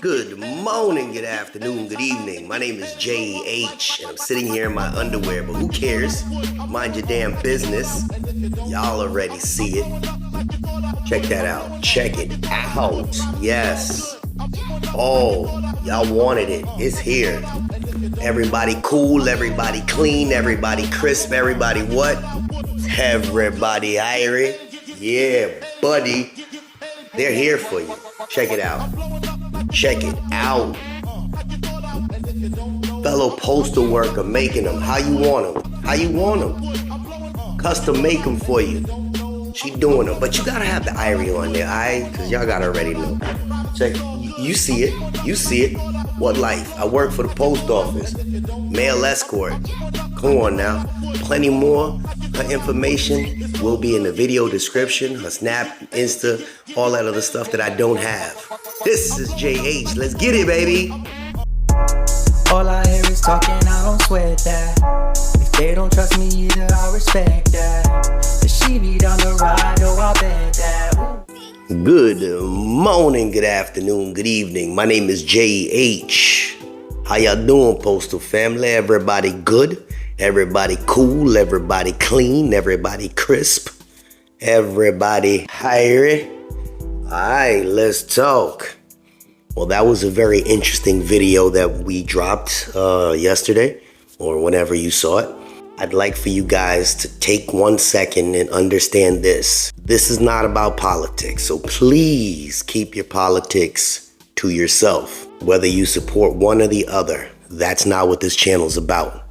Good morning, good afternoon, good evening. My name is JH, and I'm sitting here in my underwear, but who cares? Mind your damn business. Y'all already see it. Check that out. Check it out. Yes. Oh, y'all wanted it. It's here. Everybody cool, everybody clean, everybody crisp, everybody what? Everybody irie. Yeah, buddy. They're here for you. Check it out. Check it out. Fellow postal worker making them. How you want them? How you want them? Custom make them for you. She doing them. But you gotta have the irie on there, alright? Because y'all gotta already know. Check. You see it. You see it. What life? I work for the post office. Mail escort. Come on now. Plenty more. Her information will be in the video description. Her Snap, Insta, all that other stuff that I don't have. This is JH. Let's get it, baby. All I hear is talking, I don't sweat that. If they don't trust me either, I respect that. If she be down the ride, oh, I'll bet that. Good morning, good afternoon, good evening. My name is JH. How y'all doing, postal family? Everybody good? Everybody cool? Everybody clean? Everybody crisp? Everybody hairy? Alright, let's talk. Well, that was a very interesting video that we dropped yesterday, or whenever you saw it. I'd like for you guys to take 1 second and understand this. This is not about politics, so please keep your politics to yourself. Whether you support one or the other, that's not what this channel's about.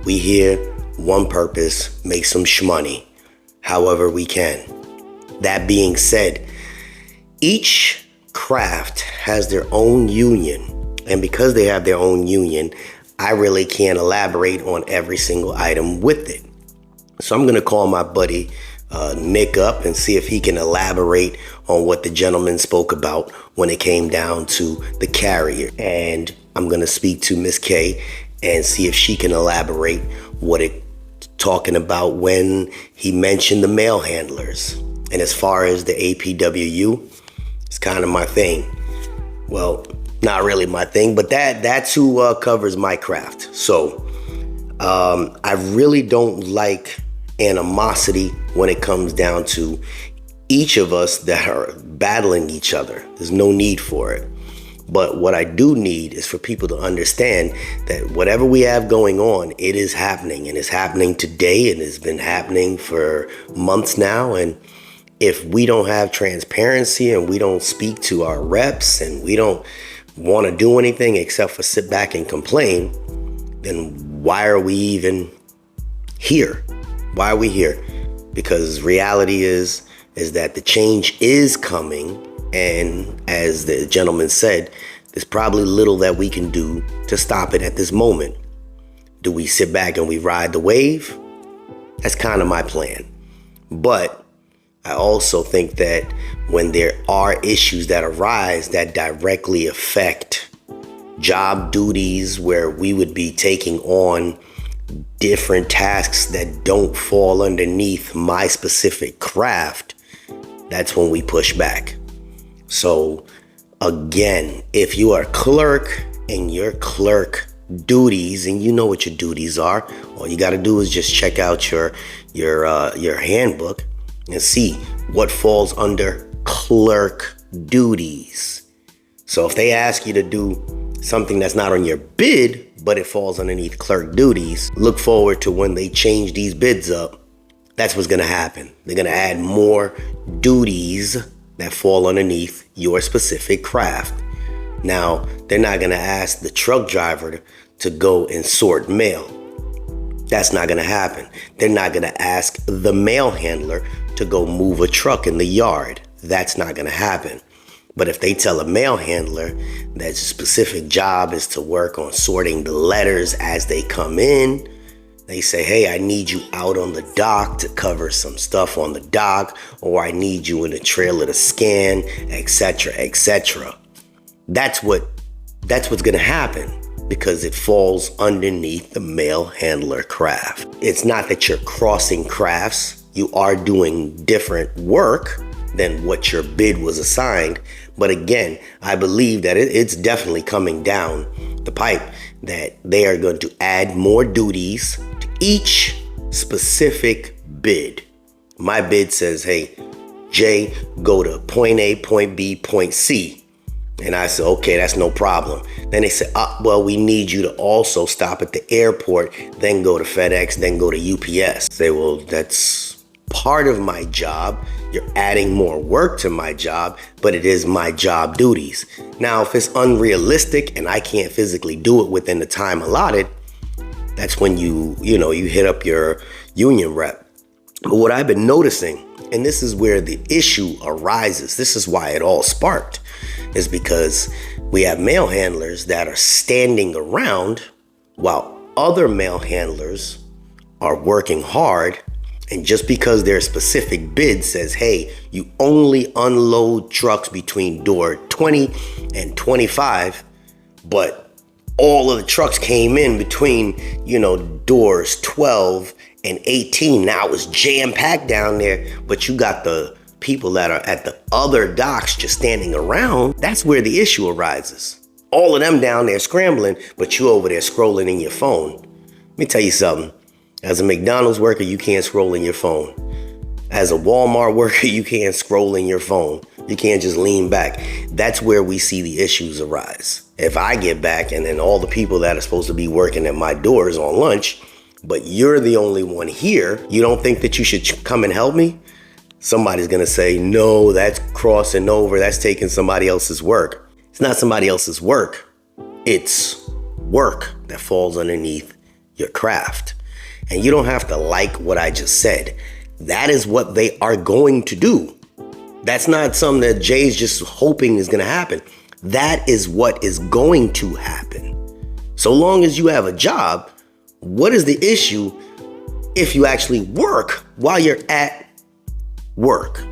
We here, one purpose, make some shmoney, however we can. That being said, each craft has their own union, and because they have their own union, I really can't elaborate on every single item with it. So I'm gonna call my buddy Nick up and see if he can elaborate on what the gentleman spoke about when it came down to the carrier. And I'm gonna speak to Miss K and see if she can elaborate what it talking about when he mentioned the mail handlers. And as far as the APWU, it's kind of my thing. Well, not really my thing, but that's who covers my craft. So I really don't like animosity when it comes down to each of us that are battling each other. There's no need for it. But what I do need is for people to understand that whatever we have going on, it is happening, and it's happening today, and it's been happening for months now. And if we don't have transparency and we don't speak to our reps and we don't want to do anything except for sit back and complain, then why are we even here? Why are we here? Because reality is that the change is coming. And as the gentleman said, there's probably little that we can do to stop it at this moment. Do we sit back and we ride the wave? That's kind of my plan. But I also think that when there are issues that arise that directly affect job duties, where we would be taking on different tasks that don't fall underneath my specific craft, that's when we push back. So again, if you are a clerk and your clerk duties, and you know what your duties are, all you got to do is just check out your handbook and see what falls under clerk duties. So if they ask you to do something that's not on your bid, but it falls underneath clerk duties, look forward to when they change these bids up. That's what's going to happen. They're going to add more duties that fall underneath your specific craft. Now, they're not going to ask the truck driver to go and sort mail. That's not going to happen. They're not going to ask the mail handler to go move a truck in the yard. That's not going to happen. But if they tell a mail handler that a specific job is to work on sorting the letters as they come in, they say, hey, I need you out on the dock to cover some stuff on the dock, or I need you in the trailer to scan, etc., etc. That's what's going to happen, because it falls underneath the mail handler craft. It's not that you're crossing crafts. You are doing different work than what your bid was assigned, But again, I believe that it's definitely coming down the pipe that they are going to add more duties to each specific bid. My bid says, hey, Jay, go to point A, point B, point C. And I said, okay, that's no problem. Then they said, well, we need you to also stop at the airport, then go to FedEx, then go to UPS. I say, well, that's part of my job. You're adding more work to my job, but it is my job duties. Now, if it's unrealistic and I can't physically do it within the time allotted, that's when you hit up your union rep. But what I've been noticing, and this is where the issue arises, this is why it all sparked, is because we have mail handlers that are standing around while other mail handlers are working hard. And just because their specific bid says, hey, you only unload trucks between door 20 and 25, but all of the trucks came in between, doors 12 and 18. Now it's jam-packed down there, but you got the people that are at the other docks just standing around. That's where the issue arises. All of them down there scrambling, but you over there scrolling in your phone. Let me tell you something. As a McDonald's worker, you can't scroll in your phone. As a Walmart worker, you can't scroll in your phone. You can't just lean back. That's where we see the issues arise. If I get back and then all the people that are supposed to be working at my doors on lunch, but you're the only one here, you don't think that you should come and help me? Somebody's gonna say, no, that's crossing over. That's taking somebody else's work. It's not somebody else's work. It's work that falls underneath your craft. And you don't have to like what I just said. That is what they are going to do. That's not something that Jay's just hoping is gonna happen. That is what is going to happen. So long as you have a job, what is the issue if you actually work while you're at work?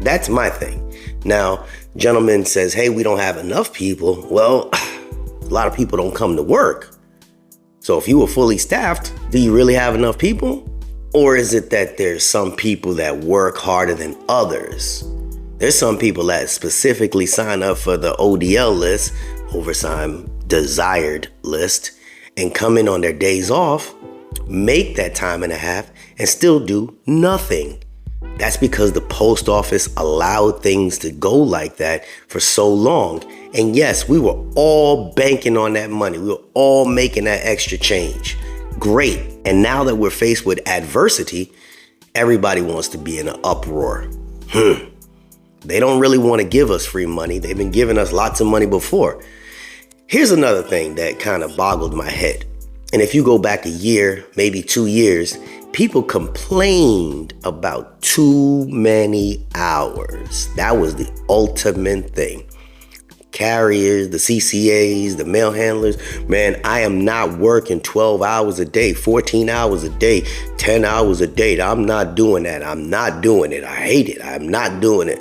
That's my thing. Now, gentleman says, hey, we don't have enough people. Well, a lot of people don't come to work. So if you were fully staffed, do you really have enough people? Or is it that there's some people that work harder than others? There's some people that specifically sign up for the ODL list, overtime desired list, and come in on their days off, make that time and a half, and still do nothing. That's because the post office allowed things to go like that for so long. And yes, we were all banking on that money. We were all making that extra change. Great. And now that we're faced with adversity, everybody wants to be in an uproar. They don't really want to give us free money. They've been giving us lots of money before. Here's another thing that kind of boggled my head. And if you go back a year, maybe 2 years, people complained about too many hours. That was the ultimate thing. Carriers, the CCAs, the mail handlers, man, I am not working 12 hours a day, 14 hours a day, 10 hours a day. I'm not doing that. I'm not doing it. I hate it. I'm not doing it.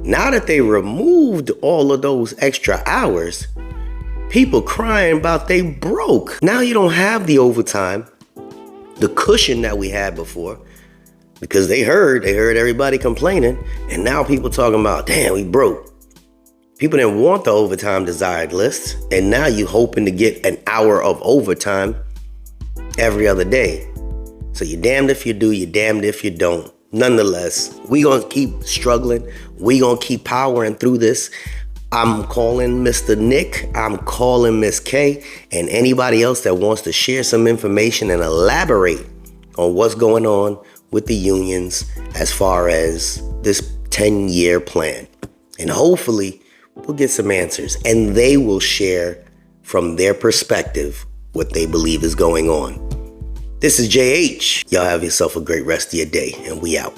Now that they removed all of those extra hours, people crying about they broke. Now you don't have the overtime, the cushion that we had before, because they heard everybody complaining, and now people talking about, damn, we broke. People didn't want the overtime desired list, and now you hoping to get an hour of overtime every other day. So you're damned if you do, you're damned if you don't. Nonetheless, we gonna keep struggling. We gonna keep powering through this. I'm calling Mr. Nick, I'm calling Miss K, and anybody else that wants to share some information and elaborate on what's going on with the unions as far as this 10-year plan. And hopefully we'll get some answers, and they will share from their perspective what they believe is going on. This is JH. Y'all have yourself a great rest of your day, and we out.